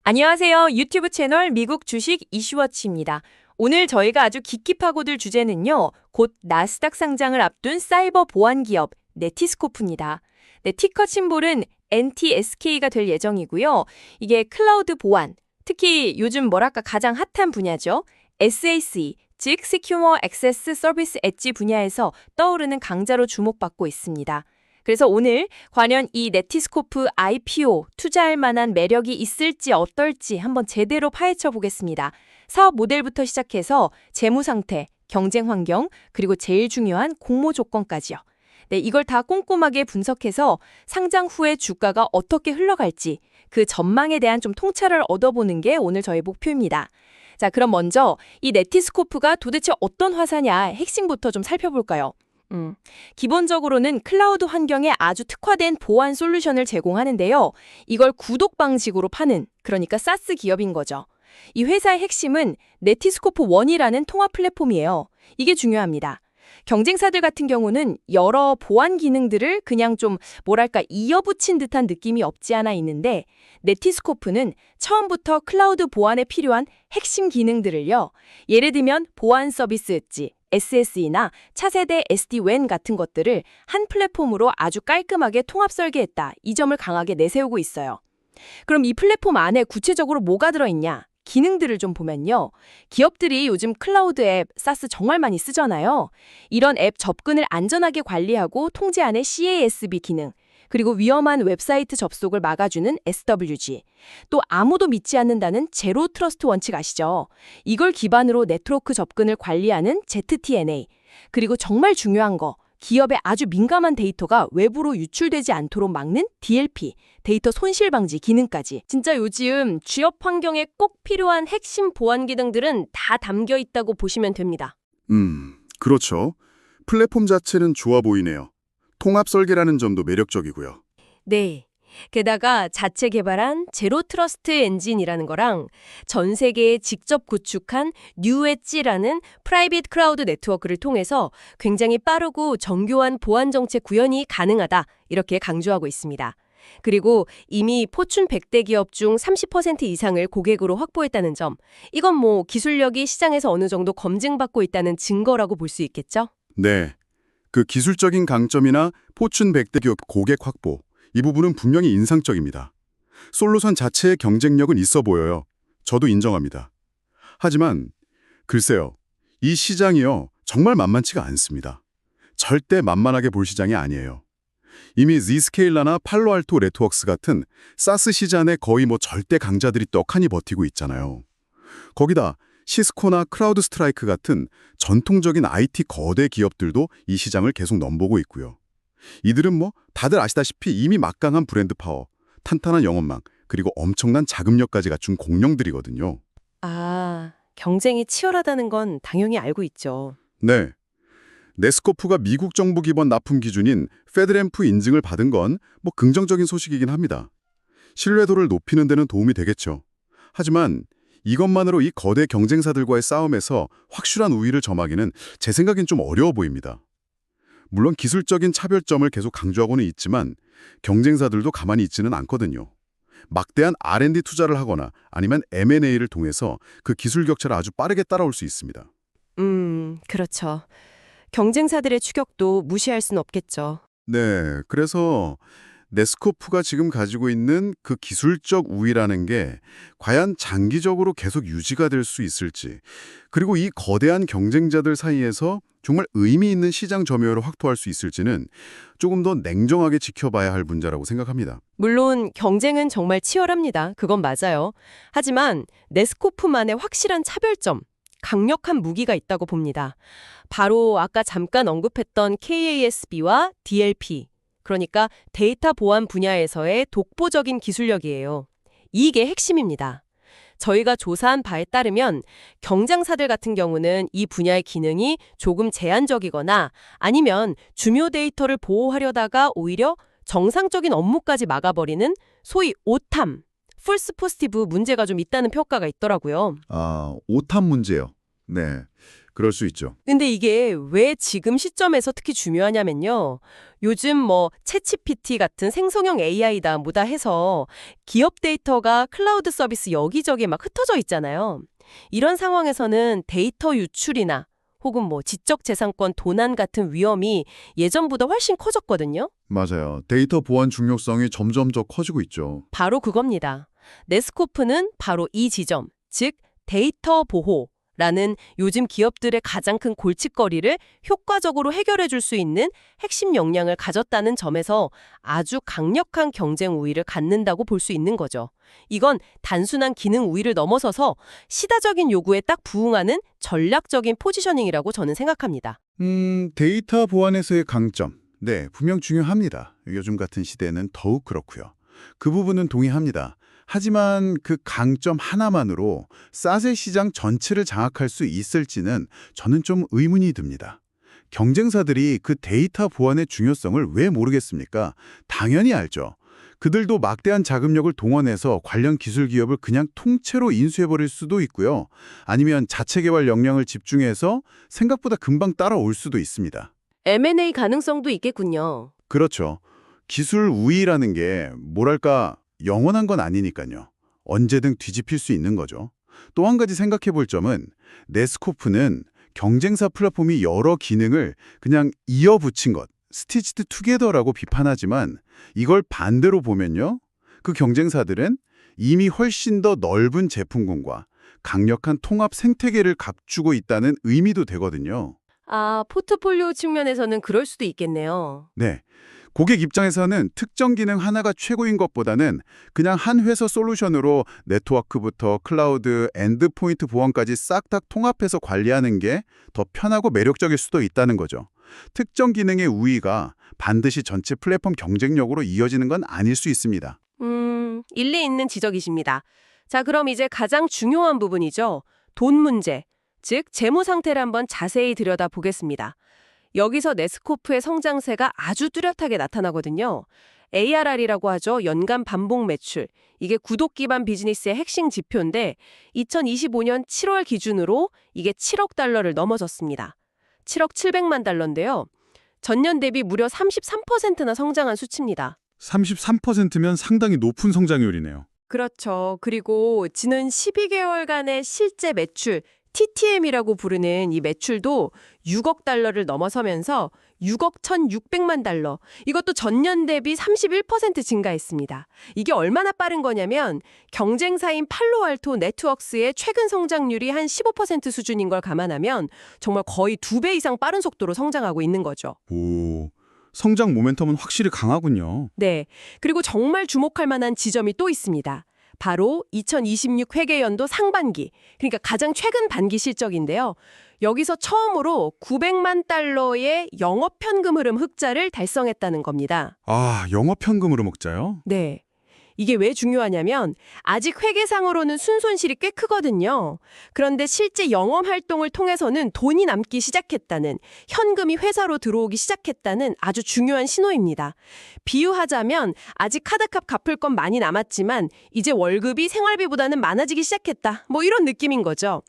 안녕하세요. 유튜브 채널 미국 주식 이슈워치입니다. 오늘 저희가 아주 깊이 파고들 주제는요. 곧 나스닥 상장을 앞둔 사이버 보안 기업 네티스코프입니다. 네, 티커 심볼은 NTSK가 될 예정이고요. 이게 클라우드 보안, 특히 요즘 뭐랄까 가장 핫한 분야죠. SAC, 즉 Secure Access Service Edge 분야에서 떠오르는 강자로 주목받고 있습니다. 그래서 오늘 관련 이 네티스코프 IPO 투자할 만한 매력이 있을지 어떨지 한번 제대로 파헤쳐 보겠습니다. 사업 모델부터 시작해서 재무 상태, 경쟁 환경, 그리고 제일 중요한 공모 조건까지요. 네, 이걸 다 꼼꼼하게 분석해서 상장 후에 주가가 어떻게 흘러갈지 그 전망에 대한 좀 통찰을 얻어보는 게 오늘 저의 목표입니다. 자, 그럼 먼저 이 네티스코프가 도대체 어떤 회사냐 핵심부터 좀 살펴볼까요? 기본적으로는 클라우드 환경에 아주 특화된 보안 솔루션을 제공하는데요. 이걸 구독 방식으로 파는, 그러니까 사스 기업인 거죠. 이 회사의 핵심은 네티스코프 원이라는 통합 플랫폼이에요. 이게 중요합니다. 경쟁사들 같은 경우는 여러 보안 기능들을 그냥 좀 뭐랄까 이어붙인 듯한 느낌이 없지 않아 있는데 네티스코프는 처음부터 클라우드 보안에 필요한 핵심 기능들을요. 예를 들면 보안 서비스 엣지, SSE나 차세대 SD-WAN 같은 것들을 한 플랫폼으로 아주 깔끔하게 통합 설계했다. 이 점을 강하게 내세우고 있어요. 그럼 이 플랫폼 안에 구체적으로 뭐가 들어있냐? 기능들을 좀 보면요. 기업들이 요즘 클라우드 앱, 사스 정말 많이 쓰잖아요. 이런 앱 접근을 안전하게 관리하고 통제하는 CASB 기능, 그리고 위험한 웹사이트 접속을 막아주는 SWG, 또 아무도 믿지 않는다는 제로 트러스트 원칙 아시죠? 이걸 기반으로 네트워크 접근을 관리하는 ZTNA, 그리고 정말 중요한 거, 기업의 아주 민감한 데이터가 외부로 유출되지 않도록 막는 DLP, 데이터 손실 방지 기능까지. 진짜 요즘 취업 환경에 꼭 필요한 핵심 보안 기능들은 다 담겨 있다고 보시면 됩니다. 그렇죠. 플랫폼 자체는 좋아 보이네요. 통합 설계라는 점도 매력적이고요. 네. 게다가 자체 개발한 제로 트러스트 엔진이라는 거랑 전 세계에 직접 구축한 뉴엣지라는 프라이빗 클라우드 네트워크를 통해서 굉장히 빠르고 정교한 보안 정책 구현이 가능하다. 이렇게 강조하고 있습니다. 그리고 이미 포춘 100대 기업 중 30% 이상을 고객으로 확보했다는 점. 이건 뭐 기술력이 시장에서 어느 정도 검증받고 있다는 증거라고 볼 수 있겠죠? 네. 그 기술적인 강점이나 포춘 100대 기업 고객 확보, 이 부분은 분명히 인상적입니다. 솔루션 자체의 경쟁력은 있어 보여요. 저도 인정합니다. 하지만 글쎄요, 이 시장이요, 정말 만만치가 않습니다. 절대 만만하게 볼 시장이 아니에요. 이미 Zscaler나 팔로알토 네트워크스 같은 사스 시장의 거의 절대 강자들이 떡하니 버티고 있잖아요. 거기다 시스코나 크라우드 스트라이크 같은 전통적인 IT 거대 기업들도 이 시장을 계속 넘보고 있고요. 이들은 다들 아시다시피 이미 막강한 브랜드 파워, 탄탄한 영업망, 그리고 엄청난 자금력까지 갖춘 공룡들이거든요. 아, 경쟁이 치열하다는 건 당연히 알고 있죠. 네. 네스코프가 미국 정부 기본 납품 기준인 페드램프 인증을 받은 건 긍정적인 소식이긴 합니다. 신뢰도를 높이는 데는 도움이 되겠죠. 하지만 이것만으로 이 거대 경쟁사들과의 싸움에서 확실한 우위를 점하기는 제 생각엔 좀 어려워 보입니다. 물론 기술적인 차별점을 계속 강조하고는 있지만 경쟁사들도 가만히 있지는 않거든요. 막대한 R&D 투자를 하거나 아니면 M&A를 통해서 그 기술 격차를 아주 빠르게 따라올 수 있습니다. 그렇죠. 경쟁사들의 추격도 무시할 순 없겠죠. 네, 그래서 네스코프가 지금 가지고 있는 그 기술적 우위라는 게 과연 장기적으로 계속 유지가 될 수 있을지, 그리고 이 거대한 경쟁자들 사이에서 정말 의미 있는 시장 점유율을 확보할 수 있을지는 조금 더 냉정하게 지켜봐야 할 문제라고 생각합니다. 물론 경쟁은 정말 치열합니다. 그건 맞아요. 하지만 네스코프만의 확실한 차별점, 강력한 무기가 있다고 봅니다. 바로 아까 잠깐 언급했던 KASB와 DLP, 그러니까 데이터 보안 분야에서의 독보적인 기술력이에요. 이게 핵심입니다. 저희가 조사한 바에 따르면 경쟁사들 같은 경우는 이 분야의 기능이 조금 제한적이거나 아니면 중요 데이터를 보호하려다가 오히려 정상적인 업무까지 막아버리는 소위 오탐, 폴스 포지티브 문제가 좀 있다는 평가가 있더라고요. 오탄 문제요. 네. 그럴 수 있죠. 근데 이게 왜 지금 시점에서 특히 중요하냐면요. 요즘 뭐 챗GPT 같은 생성형 AI다 뭐다 해서 기업 데이터가 클라우드 서비스 여기저기 막 흩어져 있잖아요. 이런 상황에서는 데이터 유출이나 혹은 뭐 지적재산권 도난 같은 위험이 예전보다 훨씬 커졌거든요. 맞아요. 데이터 보안 중요성이 점점 더 커지고 있죠. 바로 그겁니다. 네스코프는 바로 이 지점, 즉 데이터 보호라는 요즘 기업들의 가장 큰 골칫거리를 효과적으로 해결해 줄 수 있는 핵심 역량을 가졌다는 점에서 아주 강력한 경쟁 우위를 갖는다고 볼 수 있는 거죠. 이건 단순한 기능 우위를 넘어서서 시대적인 요구에 딱 부응하는 전략적인 포지셔닝이라고 저는 생각합니다. 데이터 보안에서의 강점. 네, 분명 중요합니다. 요즘 같은 시대에는 더욱 그렇고요. 그 부분은 동의합니다. 하지만 그 강점 하나만으로 사세 시장 전체를 장악할 수 있을지는 저는 좀 의문이 듭니다. 경쟁사들이 그 데이터 보안의 중요성을 왜 모르겠습니까? 당연히 알죠. 그들도 막대한 자금력을 동원해서 관련 기술 기업을 그냥 통째로 인수해버릴 수도 있고요. 아니면 자체 개발 역량을 집중해서 생각보다 금방 따라올 수도 있습니다. M&A 가능성도 있겠군요. 그렇죠. 기술 우위라는 게 뭐랄까 영원한 건 아니니까요. 언제든 뒤집힐 수 있는 거죠. 또 한 가지 생각해 볼 점은 네스코프는 경쟁사 플랫폼이 여러 기능을 그냥 이어붙인 것, 스티치드 투게더라고 비판하지만 이걸 반대로 보면요. 그 경쟁사들은 이미 훨씬 더 넓은 제품군과 강력한 통합 생태계를 갖추고 있다는 의미도 되거든요. 아, 포트폴리오 측면에서는 그럴 수도 있겠네요. 네. 고객 입장에서는 특정 기능 하나가 최고인 것보다는 그냥 한 회사 솔루션으로 네트워크부터 클라우드, 엔드포인트 보안까지 싹 다 통합해서 관리하는 게 더 편하고 매력적일 수도 있다는 거죠. 특정 기능의 우위가 반드시 전체 플랫폼 경쟁력으로 이어지는 건 아닐 수 있습니다. 일리 있는 지적이십니다. 자, 그럼 이제 가장 중요한 부분이죠. 돈 문제, 즉 재무 상태를 한번 자세히 들여다보겠습니다. 여기서 네스코프의 성장세가 아주 뚜렷하게 나타나거든요. ARR이라고 하죠. 연간 반복 매출. 이게 구독 기반 비즈니스의 핵심 지표인데 2025년 7월 기준으로 이게 7억 달러를 넘어섰습니다. 7억 700만 달러인데요. 전년 대비 무려 33%나 성장한 수치입니다. 33%면 상당히 높은 성장률이네요. 그렇죠. 그리고 지난 12개월간의 실제 매출, TTM이라고 부르는 이 매출도 6억 달러를 넘어서면서 6억 1,600만 달러. 이것도 전년 대비 31% 증가했습니다. 이게 얼마나 빠른 거냐면 경쟁사인 팔로알토 네트워크스의 최근 성장률이 한 15% 수준인 걸 감안하면 정말 거의 2배 이상 빠른 속도로 성장하고 있는 거죠. 오, 성장 모멘텀은 확실히 강하군요. 네. 그리고 정말 주목할 만한 지점이 또 있습니다. 바로 2026 회계연도 상반기, 그러니까 가장 최근 반기 실적인데요. 여기서 처음으로 900만 달러의 영업현금 흐름 흑자를 달성했다는 겁니다. 아, 영업현금으로 먹자요? 네. 이게 왜 중요하냐면 아직 회계상으로는 순손실이 꽤 크거든요. 그런데 실제 영업 활동을 통해서는 돈이 남기 시작했다는, 현금이 회사로 들어오기 시작했다는 아주 중요한 신호입니다. 비유하자면 아직 카드값 갚을 건 많이 남았지만 이제 월급이 생활비보다는 많아지기 시작했다. 뭐 이런 느낌인 거죠.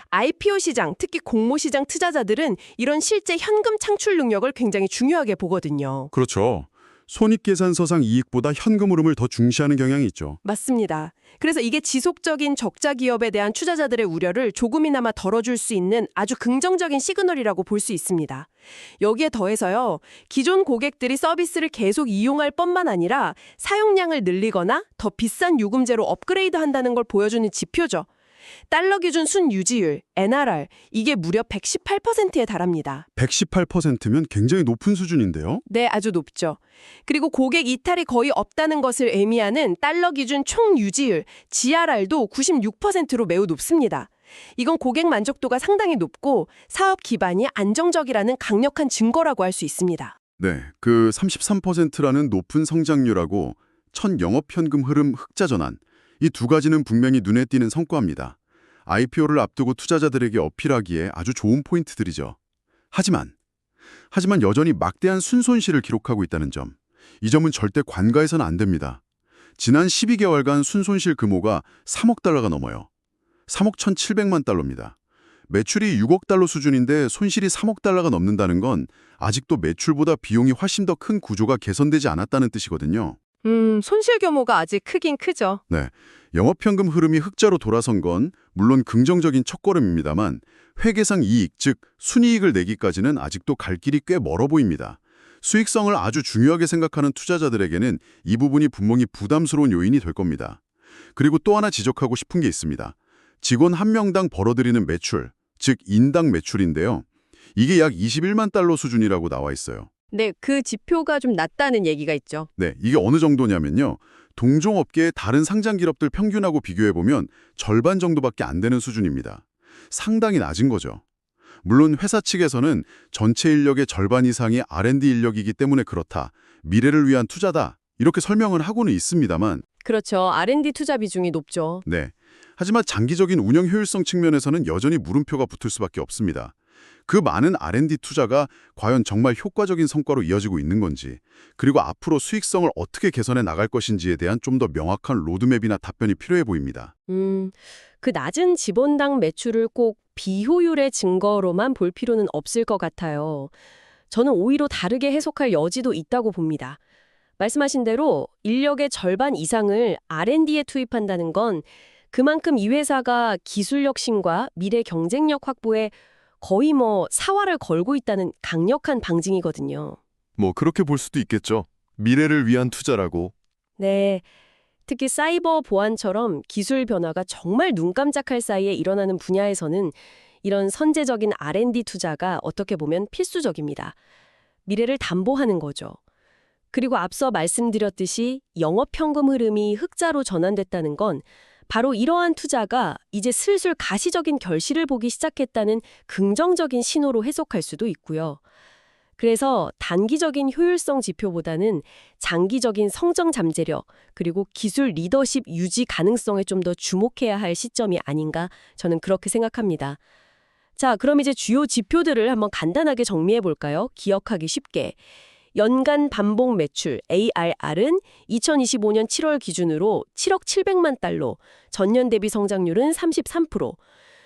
IPO 시장, 특히 공모 시장 투자자들은 이런 실제 현금 창출 능력을 굉장히 중요하게 보거든요. 그렇죠. 손익계산서상 이익보다 현금 흐름을 더 중시하는 경향이 있죠. 맞습니다. 그래서 이게 지속적인 적자 기업에 대한 투자자들의 우려를 조금이나마 덜어줄 수 있는 아주 긍정적인 시그널이라고 볼 수 있습니다. 여기에 더해서요, 기존 고객들이 서비스를 계속 이용할 뿐만 아니라 사용량을 늘리거나 더 비싼 요금제로 업그레이드 한다는 걸 보여주는 지표죠. 달러 기준 순유지율, NRR, 이게 무려 118%에 달합니다. 118%면 굉장히 높은 수준인데요. 네, 아주 높죠. 그리고 고객 이탈이 거의 없다는 것을 의미하는 달러 기준 총 유지율, GRR도 96%로 매우 높습니다. 이건 고객 만족도가 상당히 높고 사업 기반이 안정적이라는 강력한 증거라고 할 수 있습니다. 네, 그 33%라는 높은 성장률하고 첫 영업현금 흐름 흑자 전환, 이 두 가지는 분명히 눈에 띄는 성과입니다. IPO를 앞두고 투자자들에게 어필하기에 아주 좋은 포인트들이죠. 하지만 여전히 막대한 순손실을 기록하고 있다는 점, 이 점은 절대 관가해서는 안 됩니다. 지난 12개월간 순손실 규모가 3억 달러가 넘어요. 3억 1,700만 달러입니다. 매출이 6억 달러 수준인데 손실이 3억 달러가 넘는다는 건 아직도 매출보다 비용이 훨씬 더 큰 구조가 개선되지 않았다는 뜻이거든요. 손실 규모가 아직 크긴 크죠. 네, 영업현금 흐름이 흑자로 돌아선 건 물론 긍정적인 첫걸음입니다만 회계상 이익, 즉 순이익을 내기까지는 아직도 갈 길이 꽤 멀어 보입니다. 수익성을 아주 중요하게 생각하는 투자자들에게는 이 부분이 분명히 부담스러운 요인이 될 겁니다. 그리고 또 하나 지적하고 싶은 게 있습니다. 직원 한 명당 벌어들이는 매출, 즉 인당 매출인데요. 이게 약 21만 달러 수준이라고 나와 있어요. 네, 그 지표가 좀 낮다는 얘기가 있죠. 네, 이게 어느 정도냐면요. 동종업계의 다른 상장 기업들 평균하고 비교해보면 절반 정도밖에 안 되는 수준입니다. 상당히 낮은 거죠. 물론 회사 측에서는 전체 인력의 절반 이상이 R&D 인력이기 때문에 그렇다, 미래를 위한 투자다, 이렇게 설명을 하고는 있습니다만 그렇죠. R&D 투자 비중이 높죠. 네. 하지만 장기적인 운영 효율성 측면에서는 여전히 물음표가 붙을 수밖에 없습니다. 그 많은 R&D 투자가 과연 정말 효과적인 성과로 이어지고 있는 건지, 그리고 앞으로 수익성을 어떻게 개선해 나갈 것인지에 대한 좀 더 명확한 로드맵이나 답변이 필요해 보입니다. 그 낮은 지분당 매출을 꼭 비효율의 증거로만 볼 필요는 없을 것 같아요. 저는 오히려 다르게 해석할 여지도 있다고 봅니다. 말씀하신 대로 인력의 절반 이상을 R&D에 투입한다는 건 그만큼 이 회사가 기술 혁신과 미래 경쟁력 확보에 거의 사활을 걸고 있다는 강력한 방증이거든요. 뭐 그렇게 볼 수도 있겠죠. 미래를 위한 투자라고. 네. 특히 사이버 보안처럼 기술 변화가 정말 눈 깜짝할 사이에 일어나는 분야에서는 이런 선제적인 R&D 투자가 어떻게 보면 필수적입니다. 미래를 담보하는 거죠. 그리고 앞서 말씀드렸듯이 영업현금 흐름이 흑자로 전환됐다는 건 바로 이러한 투자가 이제 슬슬 가시적인 결실을 보기 시작했다는 긍정적인 신호로 해석할 수도 있고요. 그래서 단기적인 효율성 지표보다는 장기적인 성장 잠재력, 그리고 기술 리더십 유지 가능성에 좀 더 주목해야 할 시점이 아닌가 저는 그렇게 생각합니다. 자, 그럼 이제 주요 지표들을 한번 간단하게 정리해 볼까요? 기억하기 쉽게. 연간 반복 매출 ARR은 2025년 7월 기준으로 7억 700만 달러, 전년 대비 성장률은 33%,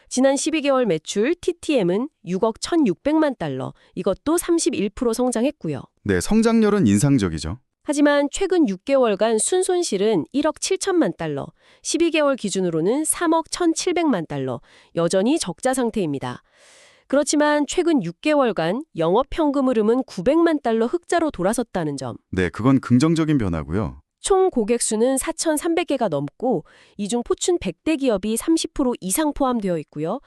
지난 12개월 매출 TTM은 6억 1,600만 달러, 이것도 31% 성장했고요. 네, 성장률은 인상적이죠. 하지만 최근 6개월간 순손실은 1억 7천만 달러, 12개월 기준으로는 3억 1,700만 달러, 여전히 적자 상태입니다. 그렇지만 최근 6개월간 영업현금 흐름은 900만 달러 흑자로 돌아섰다는 점. 네, 그건 긍정적인 변화고요. 총 고객 수는 4,300개가 넘고 이 중 포춘 100대 기업이 30% 이상 포함되어 있고요.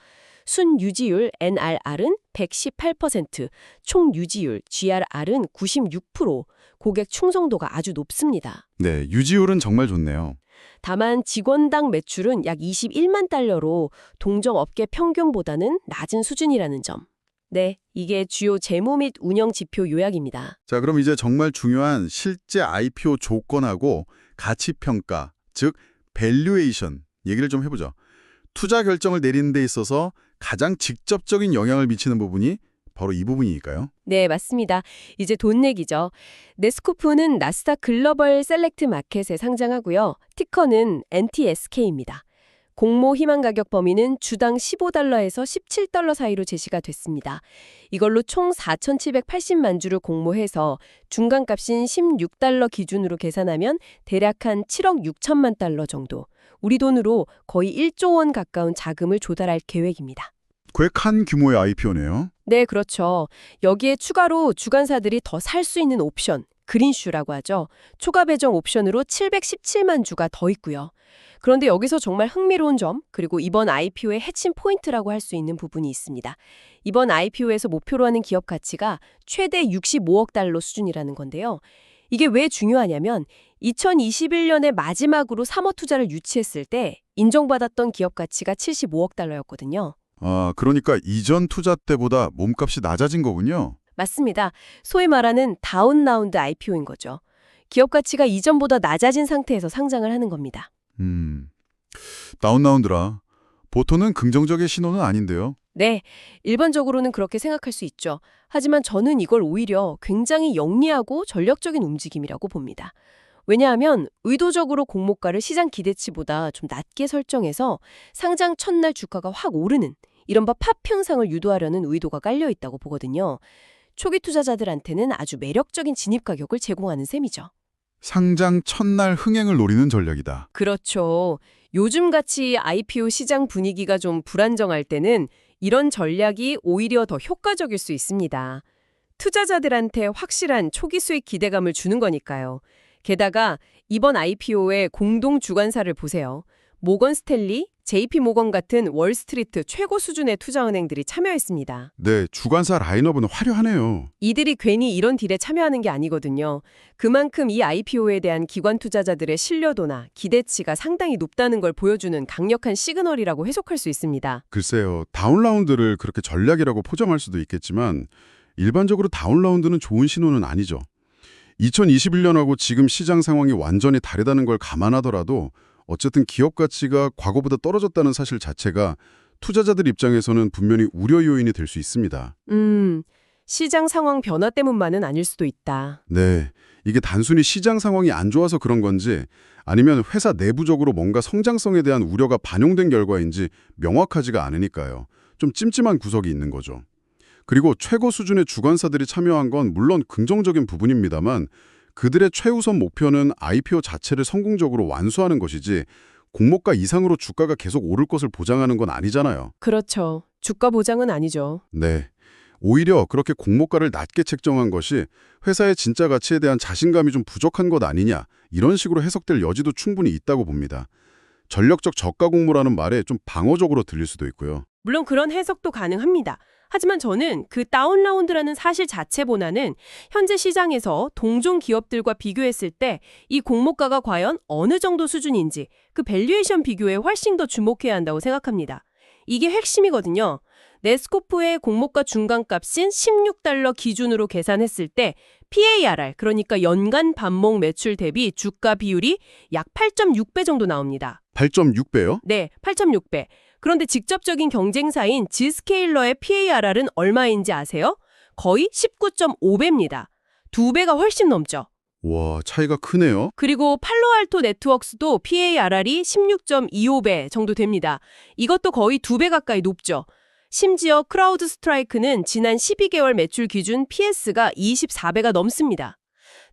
순 유지율 NRR은 118%, 총 유지율 GRR은 96%, 고객 충성도가 아주 높습니다. 네, 유지율은 정말 좋네요. 다만 직원당 매출은 약 21만 달러로 동종업계 평균보다는 낮은 수준이라는 점. 네, 이게 주요 재무 및 운영 지표 요약입니다. 자, 그럼 이제 정말 중요한 실제 IPO 조건하고 가치평가, 즉 밸류에이션 얘기를 좀 해보죠. 투자 결정을 내리는 데 있어서 가장 직접적인 영향을 미치는 부분이 바로 이 부분이니까요. 네, 맞습니다. 이제 돈 얘기죠. 네스코프는 나스닥 글로벌 셀렉트 마켓에 상장하고요. 티커는 NTSK입니다. 공모 희망 가격 범위는 주당 15달러에서 17달러 사이로 제시가 됐습니다. 이걸로 총 4,780만 주를 공모해서 중간값인 16달러 기준으로 계산하면 대략 한 7억 6천만 달러 정도, 우리 돈으로 거의 1조 원 가까운 자금을 조달할 계획입니다. 꽤 큰 규모의 IPO네요. 네, 그렇죠. 여기에 추가로 주관사들이 더 살 수 있는 옵션, 그린슈라고 하죠. 초과 배정 옵션으로 717만 주가 더 있고요. 그런데 여기서 정말 흥미로운 점, 그리고 이번 IPO의 핵심 포인트라고 할 수 있는 부분이 있습니다. 이번 IPO에서 목표로 하는 기업 가치가 최대 65억 달러 수준이라는 건데요. 이게 왜 중요하냐면 2021년에 마지막으로 사모 투자를 유치했을 때 인정받았던 기업 가치가 75억 달러였거든요. 아, 그러니까 이전 투자 때보다 몸값이 낮아진 거군요. 맞습니다. 소위 말하는 다운라운드 IPO인 거죠. 기업 가치가 이전보다 낮아진 상태에서 상장을 하는 겁니다. 다운라운드라. 보통은 긍정적인 신호는 아닌데요. 네, 일반적으로는 그렇게 생각할 수 있죠. 하지만 저는 이걸 오히려 굉장히 영리하고 전략적인 움직임이라고 봅니다. 왜냐하면 의도적으로 공모가를 시장 기대치보다 좀 낮게 설정해서 상장 첫날 주가가 확 오르는 이른바 팝 향상을 유도하려는 의도가 깔려 있다고 보거든요. 초기 투자자들한테는 아주 매력적인 진입 가격을 제공하는 셈이죠. 상장 첫날 흥행을 노리는 전략이다. 그렇죠. 요즘같이 IPO 시장 분위기가 좀 불안정할 때는 이런 전략이 오히려 더 효과적일 수 있습니다. 투자자들한테 확실한 초기 수익 기대감을 주는 거니까요. 게다가 이번 IPO의 공동 주관사를 보세요. 모건 스탠리, JP 모건 같은 월스트리트 최고 수준의 투자은행들이 참여했습니다. 네, 주관사 라인업은 화려하네요. 이들이 괜히 이런 딜에 참여하는 게 아니거든요. 그만큼 이 IPO에 대한 기관 투자자들의 신뢰도나 기대치가 상당히 높다는 걸 보여주는 강력한 시그널이라고 해석할 수 있습니다. 글쎄요, 다운라운드를 그렇게 전략이라고 포장할 수도 있겠지만 일반적으로 다운라운드는 좋은 신호는 아니죠. 2021년하고 지금 시장 상황이 완전히 다르다는 걸 감안하더라도 어쨌든 기업 가치가 과거보다 떨어졌다는 사실 자체가 투자자들 입장에서는 분명히 우려 요인이 될 수 있습니다. 시장 상황 변화 때문만은 아닐 수도 있다. 네, 이게 단순히 시장 상황이 안 좋아서 그런 건지 아니면 회사 내부적으로 뭔가 성장성에 대한 우려가 반영된 결과인지 명확하지가 않으니까요. 좀 찜찜한 구석이 있는 거죠. 그리고 최고 수준의 주관사들이 참여한 건 물론 긍정적인 부분입니다만 그들의 최우선 목표는 IPO 자체를 성공적으로 완수하는 것이지 공모가 이상으로 주가가 계속 오를 것을 보장하는 건 아니잖아요. 그렇죠. 주가 보장은 아니죠. 네. 오히려 그렇게 공모가를 낮게 책정한 것이 회사의 진짜 가치에 대한 자신감이 좀 부족한 것 아니냐 이런 식으로 해석될 여지도 충분히 있다고 봅니다. 전력적 저가 공모라는 말에 좀 방어적으로 들릴 수도 있고요. 물론 그런 해석도 가능합니다. 하지만 저는 그 다운라운드라는 사실 자체보다는 현재 시장에서 동종 기업들과 비교했을 때 이 공모가가 과연 어느 정도 수준인지 그 밸류에이션 비교에 훨씬 더 주목해야 한다고 생각합니다. 이게 핵심이거든요. 네스코프의 공모가 중간값인 $16 기준으로 계산했을 때 PARR, 그러니까 연간 반목 매출 대비 주가 비율이 약 8.6배 정도 나옵니다. 8.6배요? 네, 8.6배. 그런데 직접적인 경쟁사인 G스케일러의 PARR은 얼마인지 아세요? 거의 19.5배입니다. 2배가 훨씬 넘죠. 와, 차이가 크네요. 그리고 팔로알토 네트워크스도 PARR이 16.25배 정도 됩니다. 이것도 거의 2배 가까이 높죠. 심지어 크라우드 스트라이크는 지난 12개월 매출 기준 PS가 24배가 넘습니다.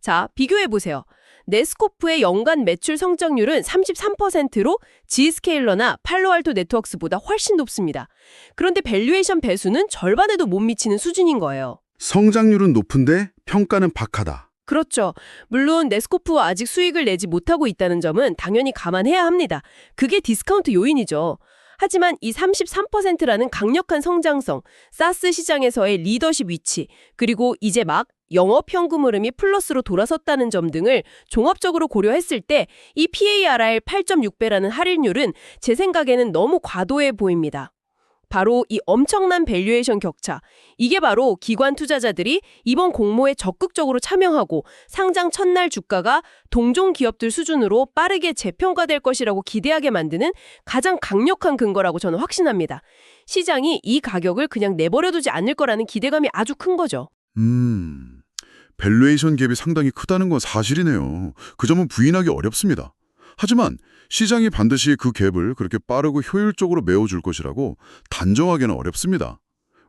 자, 비교해보세요. 네스코프의 연간 매출 성장률은 33%로 G스케일러나 팔로알토 네트워크스보다 훨씬 높습니다. 그런데 밸류에이션 배수는 절반에도 못 미치는 수준인 거예요. 성장률은 높은데 평가는 박하다. 그렇죠. 물론 네스코프가 아직 수익을 내지 못하고 있다는 점은 당연히 감안해야 합니다. 그게 디스카운트 요인이죠. 하지만 이 33%라는 강력한 성장성, 사스 시장에서의 리더십 위치, 그리고 이제 막 영업 현금 흐름이 플러스로 돌아섰다는 점 등을 종합적으로 고려했을 때 이 PARR 8.6배라는 할인율은 제 생각에는 너무 과도해 보입니다. 바로 이 엄청난 밸류에이션 격차, 이게 바로 기관 투자자들이 이번 공모에 적극적으로 참여하고 상장 첫날 주가가 동종 기업들 수준으로 빠르게 재평가될 것이라고 기대하게 만드는 가장 강력한 근거라고 저는 확신합니다. 시장이 이 가격을 그냥 내버려두지 않을 거라는 기대감이 아주 큰 거죠. 밸류에이션 갭이 상당히 크다는 건 사실이네요. 그 점은 부인하기 어렵습니다. 하지만 시장이 반드시 그 갭을 그렇게 빠르고 효율적으로 메워줄 것이라고 단정하기는 어렵습니다.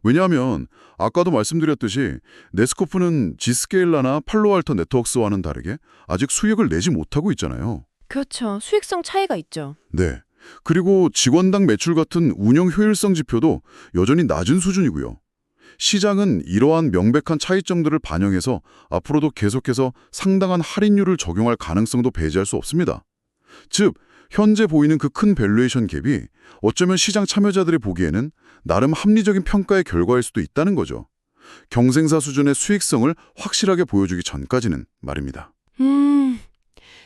왜냐하면 아까도 말씀드렸듯이 네스코프는 G스케일러나 팔로알토 네트워크스와는 다르게 아직 수익을 내지 못하고 있잖아요. 그렇죠. 수익성 차이가 있죠. 네. 그리고 직원당 매출 같은 운영 효율성 지표도 여전히 낮은 수준이고요. 시장은 이러한 명백한 차이점들을 반영해서 앞으로도 계속해서 상당한 할인율을 적용할 가능성도 배제할 수 없습니다. 즉, 현재 보이는 그 큰 밸류에이션 갭이 어쩌면 시장 참여자들이 보기에는 나름 합리적인 평가의 결과일 수도 있다는 거죠. 경쟁사 수준의 수익성을 확실하게 보여주기 전까지는 말입니다.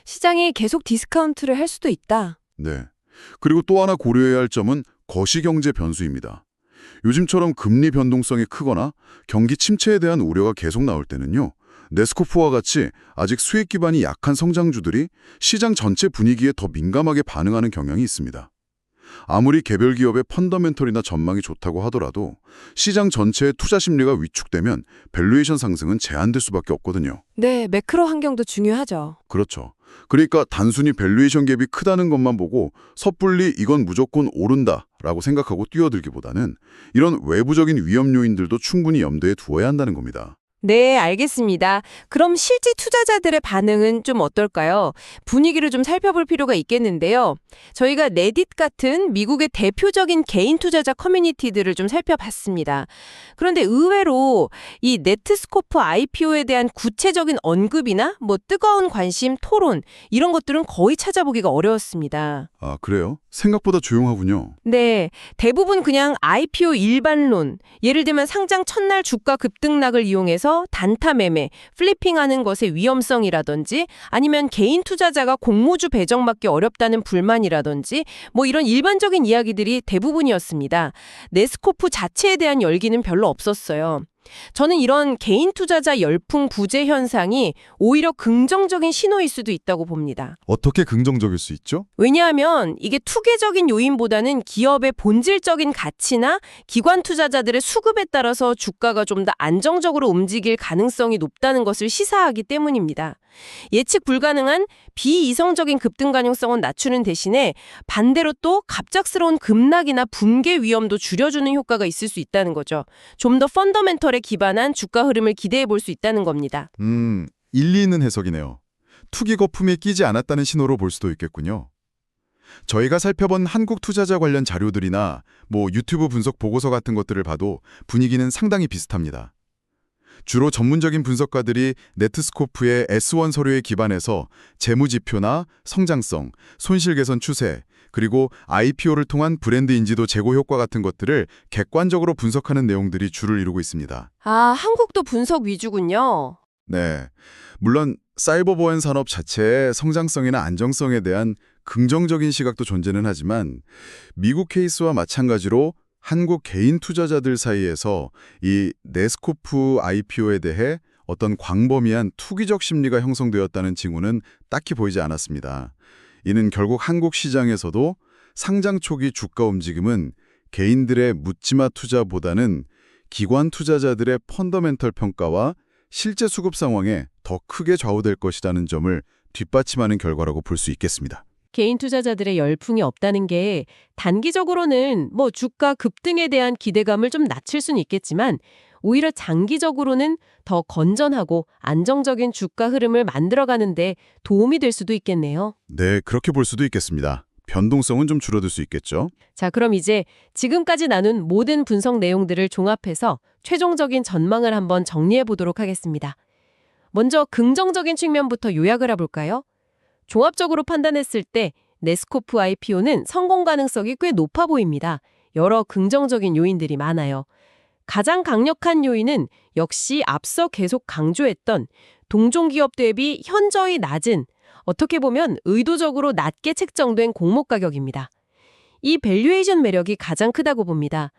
시장이 계속 디스카운트를 할 수도 있다. 네. 그리고 또 하나 고려해야 할 점은 거시경제 변수입니다. 요즘처럼 금리 변동성이 크거나 경기 침체에 대한 우려가 계속 나올 때는요. 네스코프와 같이 아직 수익 기반이 약한 성장주들이 시장 전체 분위기에 더 민감하게 반응하는 경향이 있습니다. 아무리 개별 기업의 펀더멘털이나 전망이 좋다고 하더라도 시장 전체의 투자 심리가 위축되면 밸류에이션 상승은 제한될 수밖에 없거든요. 네, 매크로 환경도 중요하죠. 그렇죠. 그러니까 단순히 밸류에이션 갭이 크다는 것만 보고 섣불리 이건 무조건 오른다 라고 생각하고 뛰어들기보다는 이런 외부적인 위험 요인들도 충분히 염두에 두어야 한다는 겁니다. 네, 알겠습니다. 그럼 실제 투자자들의 반응은 좀 어떨까요? 분위기를 좀 살펴볼 필요가 있겠는데요. 저희가 레딧 같은 미국의 대표적인 개인 투자자 커뮤니티들을 좀 살펴봤습니다. 그런데 의외로 이 네트스코프 IPO에 대한 구체적인 언급이나 뜨거운 관심, 토론 이런 것들은 거의 찾아보기가 어려웠습니다. 아, 그래요? 생각보다 조용하군요. 네, 대부분 그냥 IPO 일반론, 예를 들면 상장 첫날 주가 급등락을 이용해서 단타 매매, 플리핑하는 것의 위험성이라든지 아니면 개인 투자자가 공모주 배정받기 어렵다는 불만이라든지 이런 일반적인 이야기들이 대부분이었습니다. 네스코프 자체에 대한 열기는 별로 없었어요. 저는 이런 개인 투자자 열풍 부재 현상이 오히려 긍정적인 신호일 수도 있다고 봅니다. 어떻게 긍정적일 수 있죠? 왜냐하면 이게 투계적인 요인보다는 기업의 본질적인 가치나 기관 투자자들의 수급에 따라서 주가가 좀 더 안정적으로 움직일 가능성이 높다는 것을 시사하기 때문입니다. 예측 불가능한 비이성적인 급등 가능성은 낮추는 대신에 반대로 또 갑작스러운 급락이나 붕괴 위험도 줄여주는 효과가 있을 수 있다는 거죠. 좀 더 펀더멘털에 기반한 주가 흐름을 기대해 볼 수 있다는 겁니다. 일리 있는 해석이네요. 투기 거품에 끼지 않았다는 신호로 볼 수도 있겠군요. 저희가 살펴본 한국 투자자 관련 자료들이나 유튜브 분석 보고서 같은 것들을 봐도 분위기는 상당히 비슷합니다. 주로 전문적인 분석가들이 네트스코프의 S1 서류에 기반해서 재무지표나 성장성, 손실 개선 추세, 그리고 IPO를 통한 브랜드 인지도 제고 효과 같은 것들을 객관적으로 분석하는 내용들이 주를 이루고 있습니다. 아, 한국도 분석 위주군요. 네, 물론 사이버 보안 산업 자체의 성장성이나 안정성에 대한 긍정적인 시각도 존재는 하지만 미국 케이스와 마찬가지로 한국 개인 투자자들 사이에서 이 네스코프 IPO에 대해 어떤 광범위한 투기적 심리가 형성되었다는 징후는 딱히 보이지 않았습니다. 이는 결국 한국 시장에서도 상장 초기 주가 움직임은 개인들의 묻지마 투자보다는 기관 투자자들의 펀더멘털 평가와 실제 수급 상황에 더 크게 좌우될 것이라는 점을 뒷받침하는 결과라고 볼 수 있겠습니다. 개인 투자자들의 열풍이 없다는 게 단기적으로는 주가 급등에 대한 기대감을 좀 낮출 수는 있겠지만 오히려 장기적으로는 더 건전하고 안정적인 주가 흐름을 만들어가는데 도움이 될 수도 있겠네요. 네, 그렇게 볼 수도 있겠습니다. 변동성은 좀 줄어들 수 있겠죠. 자, 그럼 이제 지금까지 나눈 모든 분석 내용들을 종합해서 최종적인 전망을 한번 정리해 보도록 하겠습니다. 먼저 긍정적인 측면부터 요약을 해볼까요? 종합적으로 판단했을 때 네스코프 IPO는 성공 가능성이 꽤 높아 보입니다. 여러 긍정적인 요인들이 많아요. 가장 강력한 요인은 역시 앞서 계속 강조했던 동종기업 대비 현저히 낮은, 어떻게 보면 의도적으로 낮게 책정된 공모 가격입니다. 이 밸류에이션 매력이 가장 크다고 봅니다.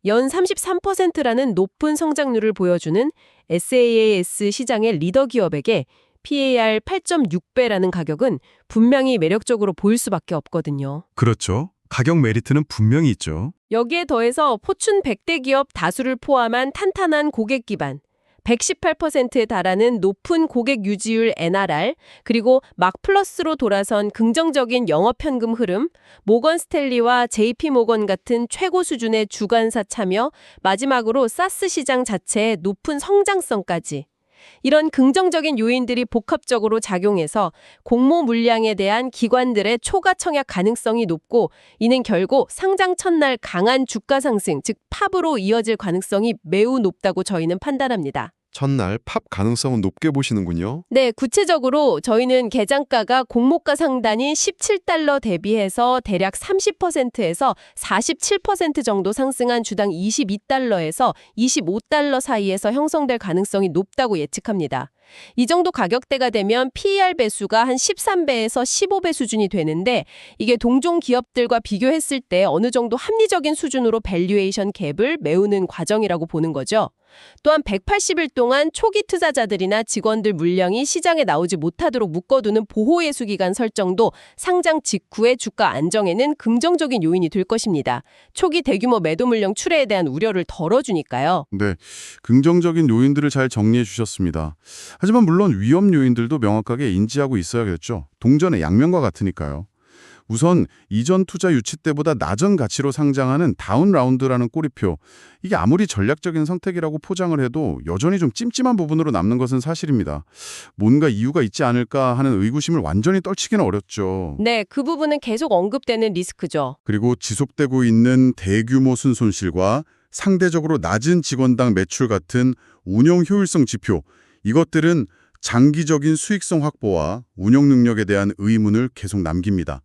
연 33%라는 높은 성장률을 보여주는 SaaS 시장의 리더 기업에게 PAR 8.6배라는 가격은 분명히 매력적으로 보일 수밖에 없거든요. 그렇죠. 가격 메리트는 분명히 있죠. 여기에 더해서 포춘 100대 기업 다수를 포함한 탄탄한 고객 기반, 118%에 달하는 높은 고객 유지율 NRR, 그리고 막 플러스로 돌아선 긍정적인 영업현금 흐름, 모건 스탠리와 JP 모건 같은 최고 수준의 주관사 참여, 마지막으로 사스 시장 자체의 높은 성장성까지. 이런 긍정적인 요인들이 복합적으로 작용해서 공모 물량에 대한 기관들의 초과 청약 가능성이 높고, 이는 결국 상장 첫날 강한 주가 상승, 즉 팝으로 이어질 가능성이 매우 높다고 저희는 판단합니다. 첫날 팝 가능성은 높게 보시는군요. 네, 구체적으로 저희는 계장가가 공모가 상단인 17달러 대비해서 대략 30%에서 47% 정도 상승한 주당 22달러에서 25달러 사이에서 형성될 가능성이 높다고 예측합니다. 이 정도 가격대가 되면 PER 배수가 한 13배에서 15배 수준이 되는데, 이게 동종 기업들과 비교했을 때 어느 정도 합리적인 수준으로 밸류에이션 갭을 메우는 과정이라고 보는 거죠. 또한 180일 동안 초기 투자자들이나 직원들 물량이 시장에 나오지 못하도록 묶어두는 보호예수 기간 설정도 상장 직후의 주가 안정에는 긍정적인 요인이 될 것입니다. 초기 대규모 매도 물량 출회에 대한 우려를 덜어주니까요. 네, 긍정적인 요인들을 잘 정리해 주셨습니다. 하지만 물론 위험 요인들도 명확하게 인지하고 있어야겠죠. 동전의 양면과 같으니까요. 우선 이전 투자 유치 때보다 낮은 가치로 상장하는 다운 라운드라는 꼬리표. 이게 아무리 전략적인 선택이라고 포장을 해도 여전히 좀 찜찜한 부분으로 남는 것은 사실입니다. 뭔가 이유가 있지 않을까 하는 의구심을 완전히 떨치기는 어렵죠. 네, 그 부분은 계속 언급되는 리스크죠. 그리고 지속되고 있는 대규모 순손실과 상대적으로 낮은 직원당 매출 같은 운영 효율성 지표, 이것들은 장기적인 수익성 확보와 운영 능력에 대한 의문을 계속 남깁니다.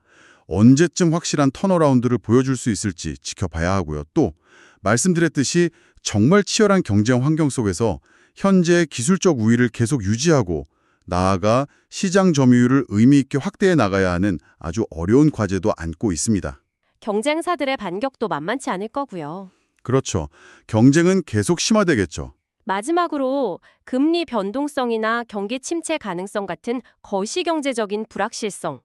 언제쯤 확실한 턴어라운드를 보여줄 수 있을지 지켜봐야 하고요. 또 말씀드렸듯이 정말 치열한 경쟁 환경 속에서 현재의 기술적 우위를 계속 유지하고 나아가 시장 점유율을 의미 있게 확대해 나가야 하는 아주 어려운 과제도 안고 있습니다. 경쟁사들의 반격도 만만치 않을 거고요. 그렇죠. 경쟁은 계속 심화되겠죠. 마지막으로 금리 변동성이나 경기 침체 가능성 같은 거시경제적인 불확실성.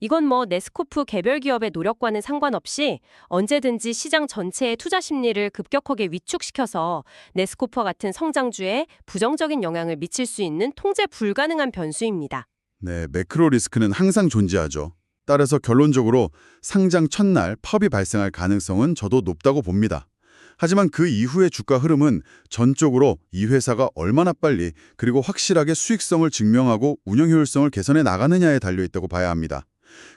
이건 네스코프 개별 기업의 노력과는 상관없이 언제든지 시장 전체의 투자 심리를 급격하게 위축시켜서 네스코프와 같은 성장주에 부정적인 영향을 미칠 수 있는 통제 불가능한 변수입니다. 네, 매크로 리스크는 항상 존재하죠. 따라서 결론적으로 상장 첫날 펍이 발생할 가능성은 저도 높다고 봅니다. 하지만 그 이후의 주가 흐름은 전적으로 이 회사가 얼마나 빨리 그리고 확실하게 수익성을 증명하고 운영 효율성을 개선해 나가느냐에 달려있다고 봐야 합니다.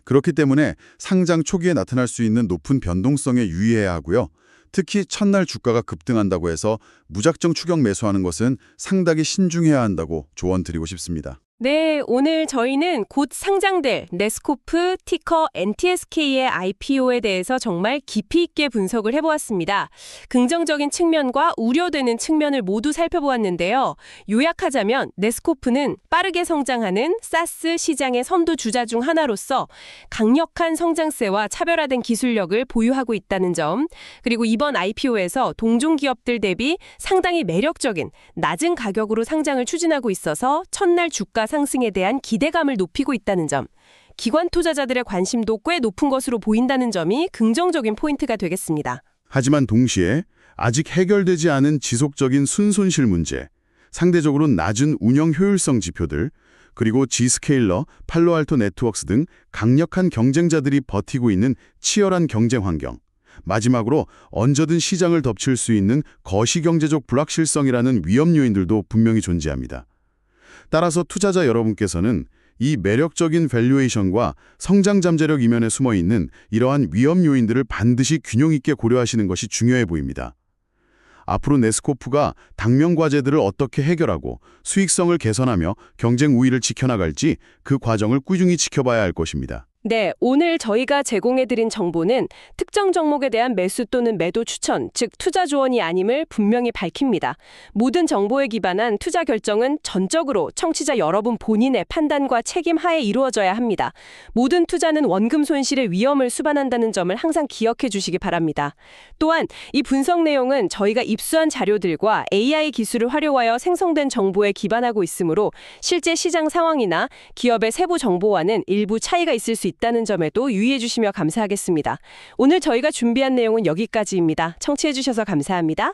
그렇기 때문에 상장 초기에 나타날 수 있는 높은 변동성에 유의해야 하고요. 특히 첫날 주가가 급등한다고 해서 무작정 추격 매수하는 것은 상당히 신중해야 한다고 조언드리고 싶습니다. 네, 오늘 저희는 곧 상장될 네스코프 티커 NTSK의 IPO에 대해서 정말 깊이 있게 분석을 해보았습니다. 긍정적인 측면과 우려되는 측면을 모두 살펴보았는데요. 요약하자면 네스코프는 빠르게 성장하는 사스 시장의 선두 주자 중 하나로서 강력한 성장세와 차별화된 기술력을 보유하고 있다는 점, 그리고 이번 IPO에서 동종 기업들 대비 상당히 매력적인 낮은 가격으로 상장을 추진하고 있어서 첫날 주가 상승에 대한 기대감을 높이고 있다는 점, 기관 투자자들의 관심도 꽤 높은 것으로 보인다는 점이 긍정적인 포인트가 되겠습니다. 하지만 동시에 아직 해결되지 않은 지속적인 순손실 문제, 상대적으로 낮은 운영 효율성 지표들, 그리고 G스케일러, 팔로알토 네트워크스 등 강력한 경쟁자들이 버티고 있는 치열한 경쟁 환경, 마지막으로 언제든 시장을 덮칠 수 있는 거시경제적 불확실성이라는 위험 요인들도 분명히 존재합니다. 따라서 투자자 여러분께서는 이 매력적인 밸류에이션과 성장 잠재력 이면에 숨어있는 이러한 위험 요인들을 반드시 균형 있게 고려하시는 것이 중요해 보입니다. 앞으로 네스코프가 당면 과제들을 어떻게 해결하고 수익성을 개선하며 경쟁 우위를 지켜나갈지 그 과정을 꾸준히 지켜봐야 할 것입니다. 네, 오늘 저희가 제공해드린 정보는 특정 종목에 대한 매수 또는 매도 추천, 즉 투자 조언이 아님을 분명히 밝힙니다. 모든 정보에 기반한 투자 결정은 전적으로 청취자 여러분 본인의 판단과 책임 하에 이루어져야 합니다. 모든 투자는 원금 손실의 위험을 수반한다는 점을 항상 기억해 주시기 바랍니다. 또한 이 분석 내용은 저희가 입수한 자료들과 AI 기술을 활용하여 생성된 정보에 기반하고 있으므로 실제 시장 상황이나 기업의 세부 정보와는 일부 차이가 있을 수 있다는 점에도 유의해 주시며 감사하겠습니다. 오늘 저희가 준비한 내용은 여기까지입니다. 청취해 주셔서 감사합니다.